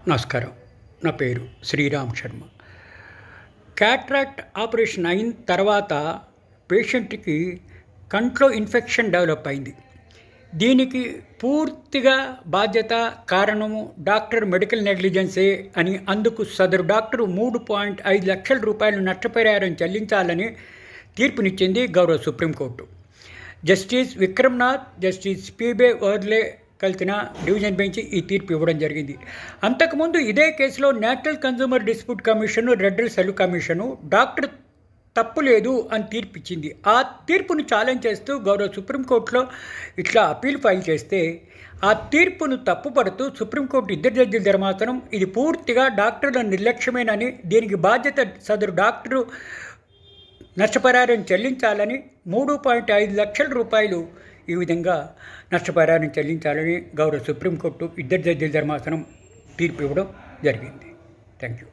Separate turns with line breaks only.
నమస్కారం. నా పేరు శ్రీరామ్ శర్మ. క్యాట్రాక్ట్ ఆపరేషన్ అయిన తర్వాత పేషెంట్కి కంట్లో ఇన్ఫెక్షన్ డెవలప్ అయింది. దీనికి పూర్తిగా బాధ్యత కారణము డాక్టర్ మెడికల్ నెగ్లిజెన్సే అని, అందుకు సదరు డాక్టరు 3.5 లక్షల రూపాయలు నష్టపరిహారం చెల్లించాలని తీర్పునిచ్చింది గౌరవ Supreme Court. Justice Vikram Nath, justice P B Varale కలిసిన డివిజన్ బెంచ్ ఈ తీర్పు ఇవ్వడం జరిగింది. అంతకుముందు ఇదే కేసులో national consumer dispute commission, redressal commission doctor తప్పు లేదు అని తీర్పు ఇచ్చింది. ఆ తీర్పును ఛాలెంజ్ చేస్తూ గౌరవ సుప్రీంకోర్టులో ఇట్లా అప్పీల్ ఫైల్ చేస్తే ఆ తీర్పును తప్పుపడుతూ సుప్రీంకోర్టు ఇద్దరు జడ్జిల ధర్మాసనం ఇది పూర్తిగా డాక్టర్ల నిర్లక్ష్యమేనని, దీనికి బాధ్యత సదరు డాక్టరు నష్టపరిహారం చెల్లించాలని 3.5 లక్షల రూపాయలు ఈ విధంగా నష్టపరిహారం చెల్లించాలని గౌరవ సుప్రీంకోర్టు ఇద్దరు జడ్జిల ధర్మాసనం తీర్పు ఇవ్వడం జరిగింది. Thank you.